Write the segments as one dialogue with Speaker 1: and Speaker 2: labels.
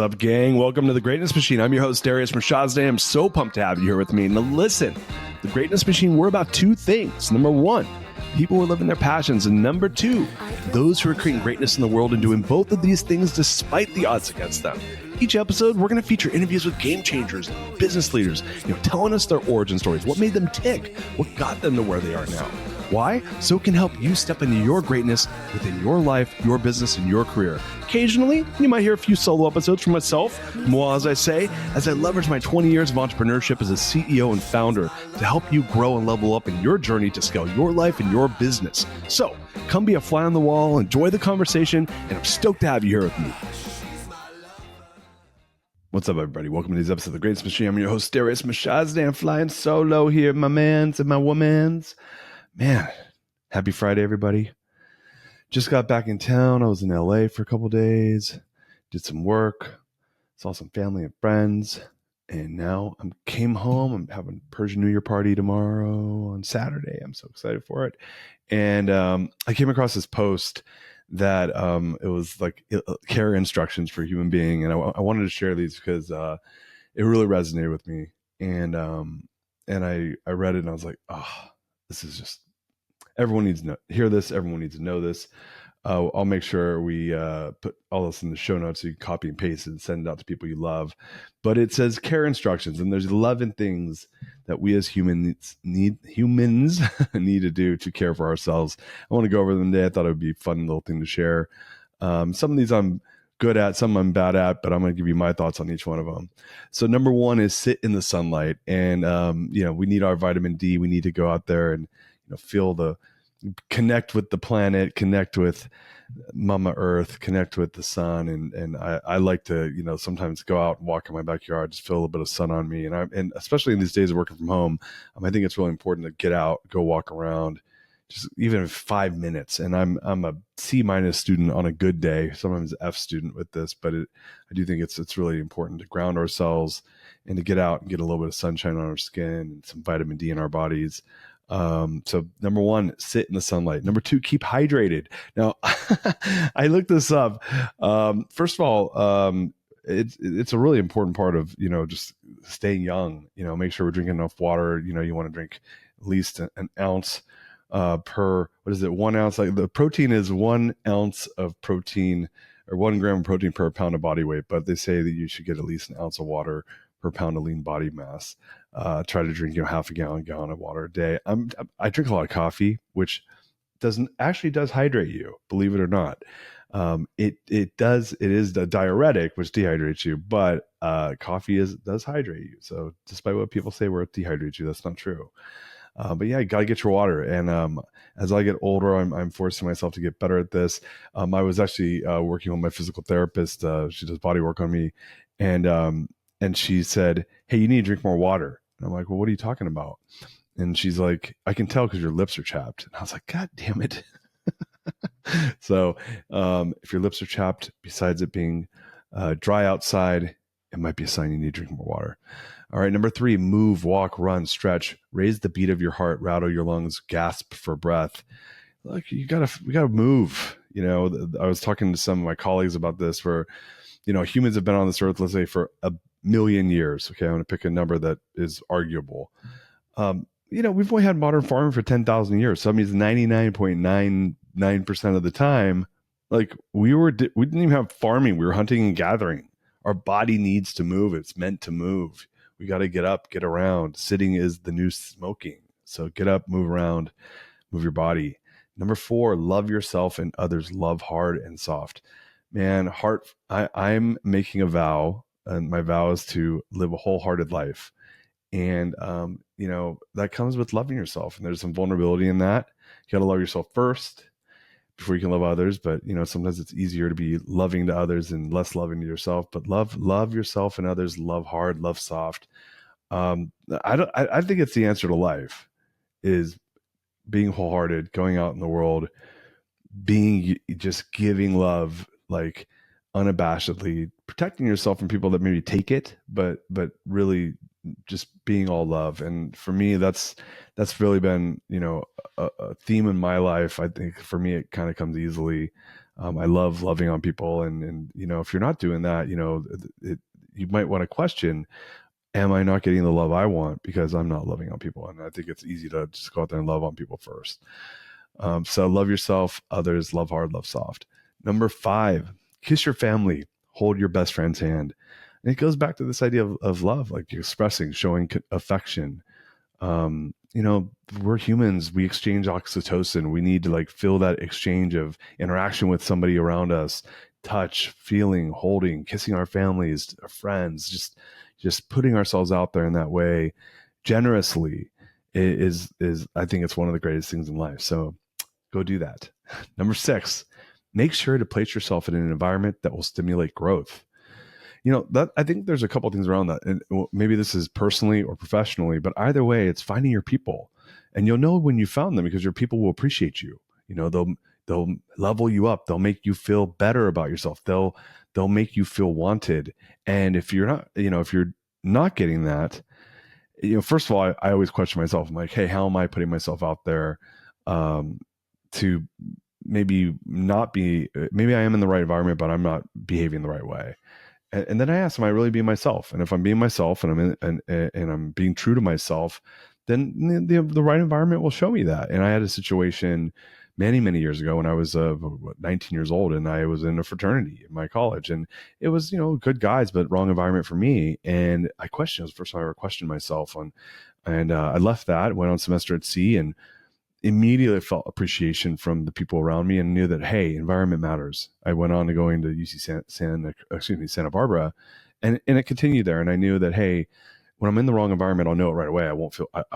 Speaker 1: What's up, gang? Welcome to the Greatness Machine. I'm your host, Darius Mirshahzadeh. I'm so pumped to have you here with me. Now listen, the Greatness Machine, we're about two things. Number one, people who are living their passions. And number two, those who are creating greatness in the world and doing both of these things despite the odds against them. Each episode, we're going to feature interviews with game changers, business leaders, telling us their origin stories, what made them tick, what got them to where they are now. Why? So it can help you step into your greatness within your life, your business, and your career. Occasionally, you might hear a few solo episodes from myself, moi, as I leverage my 20 years of entrepreneurship as a CEO and founder to help you grow and level up in your journey to scale your life and your business. So come be a fly on the wall, enjoy the conversation, and I'm stoked to have you here with me. What's up, everybody? Welcome to this episode of The Greatness Machine. I'm your host, Darius Mirshahzadeh. I'm flying solo here, my mans and my womans. Man, happy Friday, everybody. Just got back in town. I was in LA for a couple days, did some work, saw some family and friends, and now I came home. I'm having a Persian New Year party tomorrow on Saturday. I'm so excited for it. And I came across this post that it was like care instructions for a human being. And I wanted to share these because it really resonated with me. And I read it and I was like, oh, this is just, everyone needs to hear this. Everyone needs to know this. I'll make sure we put all this in the show notes so you can copy and paste it and send it out to people you love. But it says care instructions, and there's 11 things that we as humans need to do to care for ourselves. I want to go over them today. I thought it would be a fun little thing to share. Some of these I'm good at, some I'm bad at, but I'm going to give you my thoughts on each one of them. So number one is sit in the sunlight. And, we need our vitamin D. We need to go out there and, connect with the planet, connect with Mama Earth, connect with the sun. And I like to, sometimes go out and walk in my backyard, just feel a little bit of sun on me. And especially in these days of working from home, I think it's really important to get out, go walk around, just even 5 minutes. And I'm a C- student on a good day, sometimes F student with this, but I do think it's really important to ground ourselves and to get out and get a little bit of sunshine on our skin and some vitamin D in our bodies. So number one, sit in the sunlight. Number two, keep hydrated. Now, I looked this up. First of all, it's a really important part of, just staying young, make sure we're drinking enough water. You want to drink at least an ounce per, 1 ounce? Like the protein is 1 ounce of protein or 1 gram of protein per pound of body weight. But they say that you should get at least an ounce of water per pound of lean body mass. Try to drink, half a gallon of water a day. I drink a lot of coffee, which does hydrate you, believe it or not. It is the diuretic, which dehydrates you, but coffee does hydrate you. So despite what people say where it dehydrates you, that's not true. But yeah, you gotta get your water. And as I get older, I'm forcing myself to get better at this. I was actually working with my physical therapist. She does body work on me, and she said, "Hey, you need to drink more water." And I'm like, "Well, what are you talking about?" And she's like, "I can tell because your lips are chapped." And I was like, "God damn it." So if your lips are chapped, besides it being dry outside, it might be a sign you need to drink more water. All right, number three, move, walk, run, stretch, raise the beat of your heart, rattle your lungs, gasp for breath. Look, we gotta move. I was talking to some of my colleagues about this where, humans have been on this earth, let's say, for a million years. Okay, I'm going to pick a number that is arguable. We've only had modern farming for 10,000 years. So that means 99.99% of the time, like we didn't even have farming. We were hunting and gathering. Our body needs to move. It's meant to move. We got to get up, get around. Sitting is the new smoking. So get up, move around, move your body. Number four, love yourself and others. Love hard and soft. Man, I'm making a vow, and my vow is to live a wholehearted life. And, that comes with loving yourself. And there's some vulnerability in that. You got to love yourself first before you can love others. But, sometimes it's easier to be loving to others and less loving to yourself. But love yourself and others. Love hard, love soft. I think it's the answer to life is being wholehearted, going out in the world, just giving love, like unabashedly, protecting yourself from people that maybe take it, but really just being all love. And for me, that's really been, a theme in my life. I think for me, it kind of comes easily. I love loving on people. And, if you're not doing that, you might want to question, am I not getting the love I want because I'm not loving on people? And I think it's easy to just go out there and love on people first. So love yourself, others, love hard, love soft. Number 5, kiss your family, hold your best friend's hand. And it goes back to this idea of love, like expressing, showing affection. We're humans. We exchange oxytocin. We need to like feel that exchange of interaction with somebody around us, touch, feeling, holding, kissing our families, our friends, just putting ourselves out there in that way generously is I think it's one of the greatest things in life. So go do that. Number 6, make sure to place yourself in an environment that will stimulate growth. That I think there's a couple of things around that, and maybe this is personally or professionally, but either way, it's finding your people, and you'll know when you found them because your people will appreciate you. They'll level you up. They'll make you feel better about yourself. They'll make you feel wanted. And if you're not getting that, first of all, I always question myself. I'm like, hey, how am I putting myself out there to maybe not be? Maybe I am in the right environment, but I'm not behaving the right way. And then I ask, am I really being myself? And if I'm being myself and I'm being true to myself, then the right environment will show me that. And I had a situation many, many years ago when I was 19 years old, and I was in a fraternity in my college, and it was, good guys, but wrong environment for me. And I questioned, it was the first time I ever questioned myself and I left that, went on semester at sea, and immediately felt appreciation from the people around me and knew that, hey, environment matters. I went on to go into UC Santa Barbara, and it continued there. And I knew that, hey, when I'm in the wrong environment, I'll know it right away. I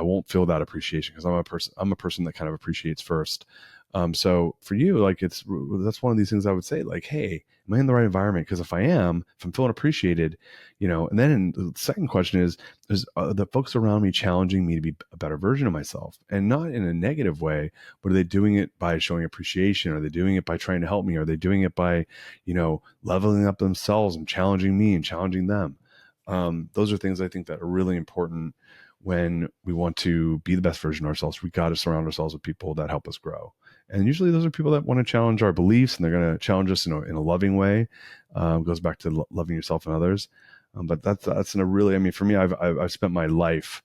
Speaker 1: won't feel that appreciation because I'm a person that kind of appreciates first. So for you, like that's one of these things I would say, like, hey, am I in the right environment? Because if I'm feeling appreciated, and then the second question is the folks around me challenging me to be a better version of myself, and not in a negative way, but are they doing it by showing appreciation? Are they doing it by trying to help me? Are they doing it by, leveling up themselves and challenging me and challenging them? Those are things I think that are really important when we want to be the best version of ourselves. We got to surround ourselves with people that help us grow. And usually those are people that want to challenge our beliefs, and they're going to challenge us in a loving way. It goes back to loving yourself and others. But that's in a really, I mean, for me, I've spent my life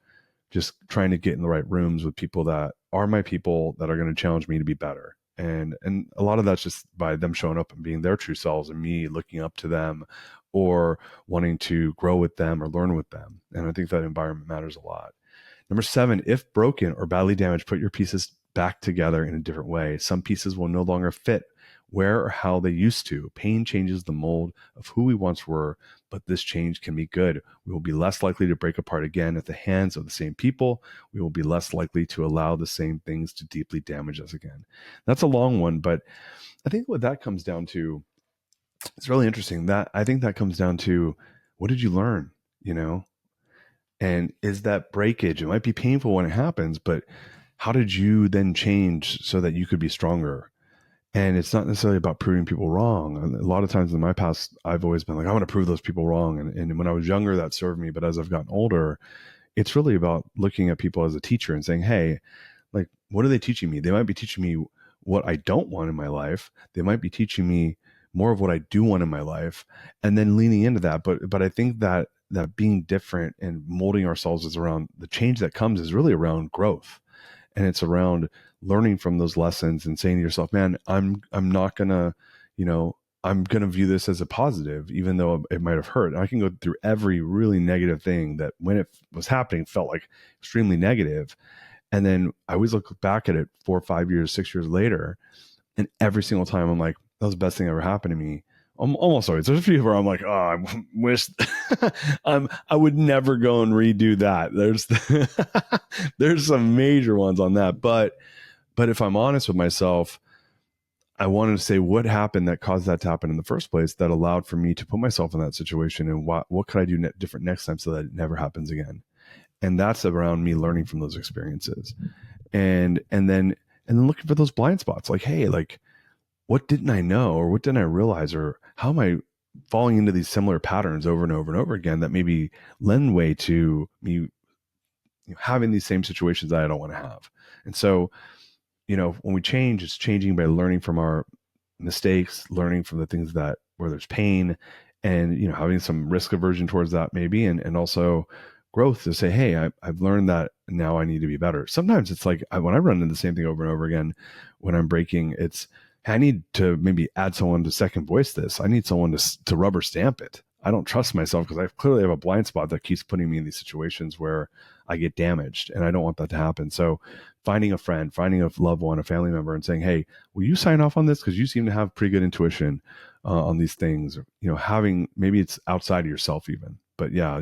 Speaker 1: just trying to get in the right rooms with people that are my people that are going to challenge me to be better. And a lot of that's just by them showing up and being their true selves and me looking up to them or wanting to grow with them or learn with them. And I think that environment matters a lot. Number 7, if broken or badly damaged, put your pieces back together in a different way. Some pieces will no longer fit where or how they used to. Pain changes the mold of who we once were, but this change can be good. We will be less likely to break apart again at the hands of the same people. We will be less likely to allow the same things to deeply damage us again. That's a long one, but I think what that comes down to, it's really interesting. That I think that comes down to, what did you learn? And is that breakage? It might be painful when it happens, but how did you then change so that you could be stronger? And it's not necessarily about proving people wrong. A lot of times in my past, I've always been like, I want to prove those people wrong. And when I was younger, that served me. But as I've gotten older, it's really about looking at people as a teacher and saying, hey, like, what are they teaching me? They might be teaching me what I don't want in my life. They might be teaching me more of what I do want in my life, and then leaning into that. But I think that being different and molding ourselves is around the change that comes is really around growth. And it's around learning from those lessons and saying to yourself, man, I'm not gonna, I'm gonna view this as a positive, even though it might have hurt. And I can go through every really negative thing that when it was happening felt like extremely negative. And then I always look back at it 4 or 5 years, 6 years later, and every single time I'm like, that was the best thing that ever happened to me. I'm almost always. There's a few where I'm like, oh, I wish I would never go and redo that. There's some major ones on that. But if I'm honest with myself, I wanted to say what happened that caused that to happen in the first place, that allowed for me to put myself in that situation, and what could I do different next time so that it never happens again. And that's around me learning from those experiences, and then looking for those blind spots, like, hey, like, what didn't I know, or what didn't I realize, or how am I falling into these similar patterns over and over and over again that maybe lend way to me having these same situations that I don't want to have. And so, when we change, it's changing by learning from our mistakes, learning from the things that where there's pain, and having some risk aversion towards that maybe, and also growth to say, hey, I've learned that now I need to be better. Sometimes it's like when I run into the same thing over and over again when I'm breaking, it's I need to maybe add someone to second voice this. I need someone to rubber stamp it. I don't trust myself because I clearly have a blind spot that keeps putting me in these situations where I get damaged, and I don't want that to happen. So finding a friend, finding a loved one, a family member, and saying, hey, will you sign off on this? Because you seem to have pretty good intuition on these things. Having, maybe it's outside of yourself even, but yeah,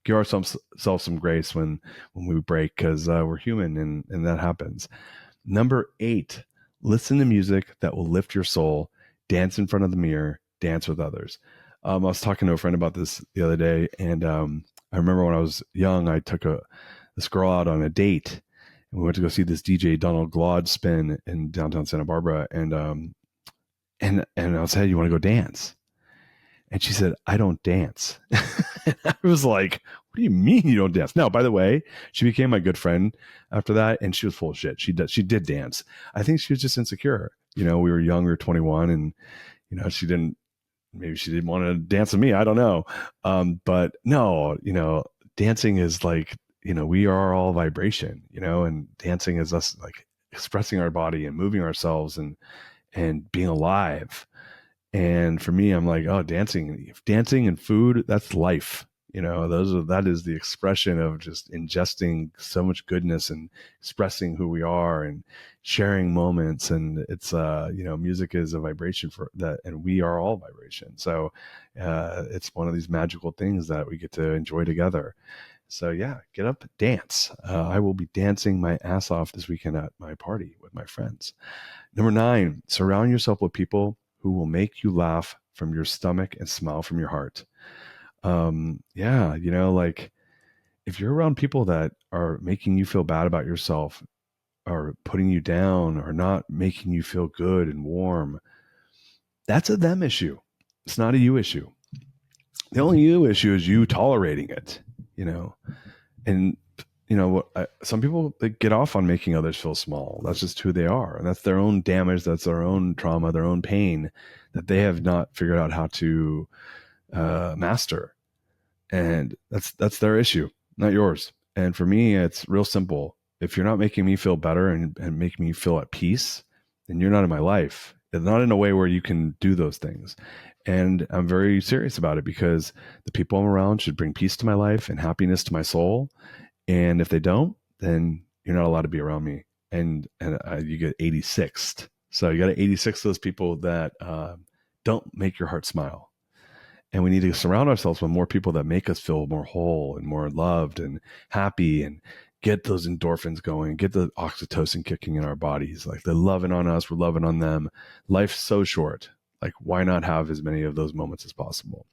Speaker 1: give ourselves some grace when we break, because we're human, and that happens. Number 8, listen to music that will lift your soul. Dance in front of the mirror. Dance with others. I was talking to a friend about this the other day, and I remember when I was young, I took this girl out on a date, and we went to go see this DJ Donald Glaude spin in downtown Santa Barbara, and I said, you want to go dance? And she said, I don't dance. I was like, what do you mean you don't dance? Now, by the way, she became my good friend after that, and she was full of shit. She did dance. I think she was just insecure. We were young, we were 21, and maybe she didn't want to dance with me. I don't know. But no, dancing is like, we are all vibration, and dancing is us like expressing our body and moving ourselves and being alive. And for me, I'm like, oh, dancing and food, that's life. That is the expression of just ingesting so much goodness and expressing who we are and sharing moments. And it's, music is a vibration for that. And we are all vibration. So it's one of these magical things that we get to enjoy together. So yeah, get up, dance. I will be dancing my ass off this weekend at my party with my friends. Number 9, surround yourself with people who will make you laugh from your stomach and smile from your heart. Like if you're around people that are making you feel bad about yourself or putting you down or not making you feel good and warm, that's a them issue. It's not a you issue. The only you issue is you tolerating it, and some people, they get off on making others feel small. That's just who they are. And that's their own damage. That's their own trauma, their own pain that they have not figured out how to master. And that's their issue, not yours. And for me, it's real simple. If you're not making me feel better and make me feel at peace, then you're not in my life. It's not in a way where you can do those things. And I'm very serious about it because the people I'm around should bring peace to my life and happiness to my soul. And if they don't, then you're not allowed to be around me. And you get 86th. So you got to 86 those people that don't make your heart smile. And we need to surround ourselves with more people that make us feel more whole and more loved and happy, and get those endorphins going, get the oxytocin kicking in our bodies. Like they're loving on us, we're loving on them. Life's so short. Like, why not have as many of those moments as possible?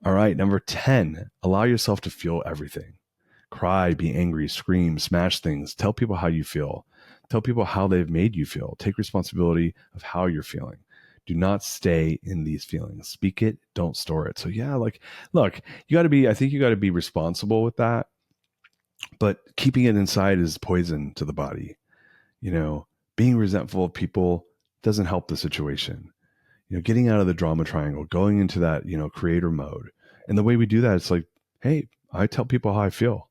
Speaker 1: All right, number 10, allow yourself to feel everything. Cry, be angry, scream, smash things. Tell people how you feel. Tell people how they've made you feel. Take responsibility of how you're feeling. Do not stay in these feelings. Speak it, don't store it. So yeah, like, look, I think you got to be responsible with that. But keeping it inside is poison to the body. Being resentful of people doesn't help the situation. Getting out of the drama triangle, going into that, creator mode. And the way we do that, it's like, hey, I tell people how I feel.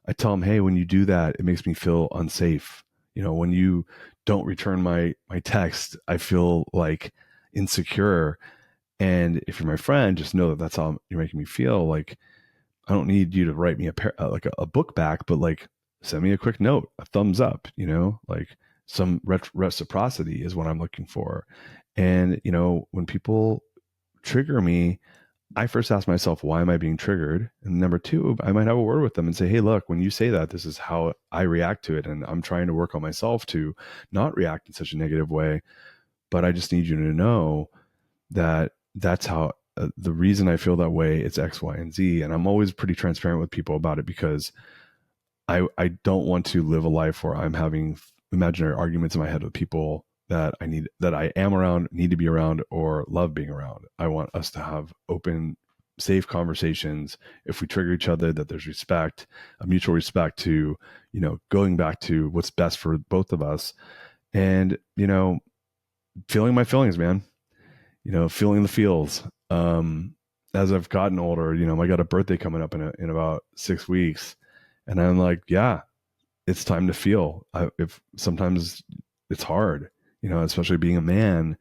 Speaker 1: I tell them, hey, when you do that, it makes me feel unsafe. When you don't return my text, I feel like insecure. And if you're my friend, just know that that's how you're making me feel. Like, I don't need you to write me a book back, but like, send me a quick note, a thumbs up, like some reciprocity is what I'm looking for. And, when people trigger me, I first ask myself, why am I being triggered? And number 2, I might have a word with them and say, hey, look, when you say that, this is how I react to it. And I'm trying to work on myself to not react in such a negative way. But I just need you to know that that's how the reason I feel that way, it's X, Y, and Z. And I'm always pretty transparent with people about it because I don't want to live a life where I'm having imaginary arguments in my head with people that I am around, need to be around, or love being around. I want us to have open, safe conversations. If we trigger each other, that there's respect, a mutual respect to, going back to what's best for both of us. And, feeling my feelings, man. Feeling the feels. As I've gotten older, I got a birthday coming up in about 6 weeks, and I'm like, yeah, it's time to feel. If sometimes it's hard, especially being a man,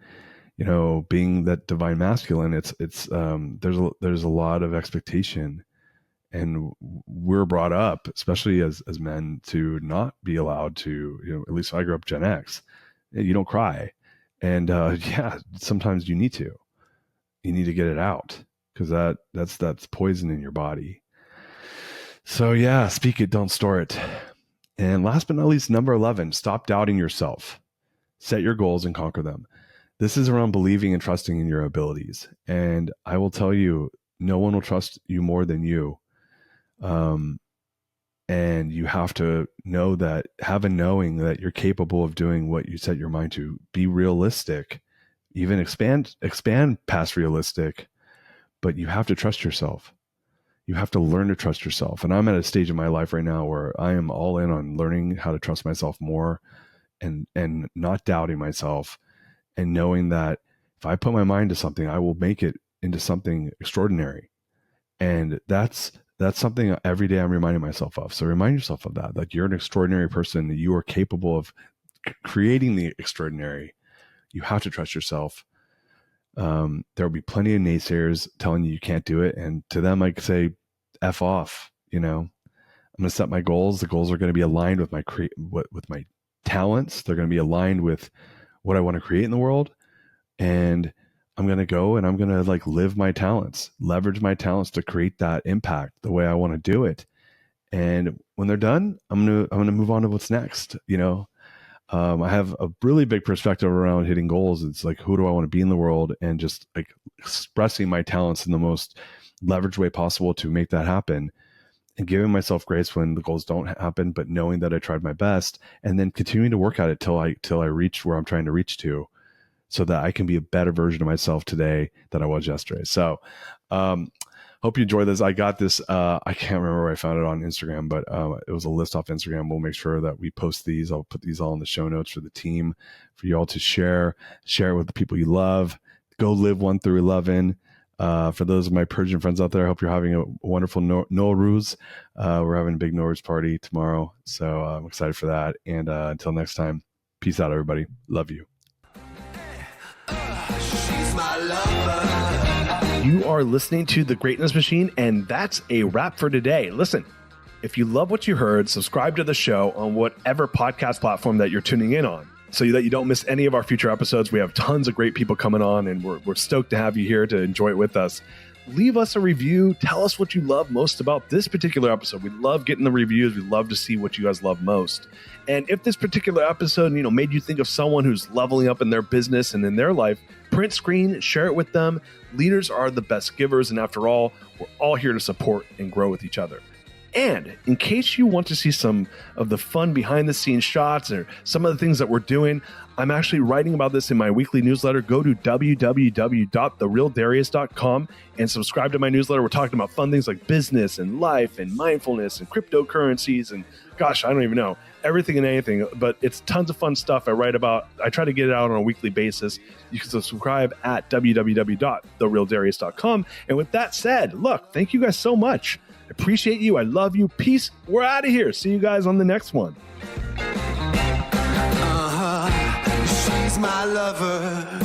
Speaker 1: being that divine masculine, it's there's a lot of expectation, and we're brought up, especially as men, to not be allowed to, at least I grew up Gen X. You don't cry. And yeah, sometimes you need to get it out, because that's poison in your body. So yeah, speak it, don't store it. And last but not least, number 11, stop doubting yourself. Set your goals and conquer them. This is around believing and trusting in your abilities. And I will tell you, no one will trust you more than you. And you have to know that, have a knowing that you're capable of doing what you set your mind to. Be realistic, even expand past realistic, but you have to trust yourself. You have to learn to trust yourself. And I'm at a stage in my life right now where I am all in on learning how to trust myself more, and not doubting myself, and knowing that if I put my mind to something, I will make it into something extraordinary. And that's something every day I'm reminding myself of. So remind yourself of that, you're an extraordinary person, that you are capable of creating the extraordinary. You have to trust yourself. There will be plenty of naysayers telling you can't do it. And to them, I say, F off. I'm going to set my goals. The goals are going to be aligned with with my talents. They're going to be aligned with what I want to create in the world. And I'm going to go and I'm going to live my talents, leverage my talents to create that impact the way I want to do it. And when they're done, I'm going to move on to what's next. I have a really big perspective around hitting goals. It's who do I want to be in the world, and just expressing my talents in the most leveraged way possible to make that happen, and giving myself grace when the goals don't happen, but knowing that I tried my best, and then continuing to work at it till I reach where I'm trying to reach to, so that I can be a better version of myself today than I was yesterday. So, hope you enjoy this. I got this. I can't remember where I found it on Instagram, but it was a list off Instagram. We'll make sure that we post these. I'll put these all in the show notes for the team, for you all to share it with the people you love. Go live 1 through 11. For those of my Persian friends out there, I hope you're having a wonderful Nowruz. We're having a big Nowruz party tomorrow, so I'm excited for that. And until next time, peace out, everybody. Love you. She's my lover. You are listening to The Greatness Machine, and that's a wrap for today. Listen, if you love what you heard, subscribe to the show on whatever podcast platform that you're tuning in on, so that you don't miss any of our future episodes. We have tons of great people coming on, and we're stoked to have you here to enjoy it with us. Leave us a review. Tell us what you love most about this particular episode. We love getting the reviews. We love to see what you guys love most. And if this particular episode, made you think of someone who's leveling up in their business and in their life, print screen, share it with them. Leaders are the best givers, and after all, we're all here to support and grow with each other. And in case you want to see some of the fun behind the scenes shots or some of the things that we're doing, I'm actually writing about this in my weekly newsletter. Go to www.therealdarius.com and subscribe to my newsletter. We're talking about fun things like business and life and mindfulness and cryptocurrencies and gosh, I don't even know, everything and anything, but it's tons of fun stuff I write about. I try to get it out on a weekly basis. You can subscribe at www.therealdarius.com. And with that said, look, thank you guys so much. I appreciate you. I love you. Peace. We're out of here. See you guys on the next one. She's my lover.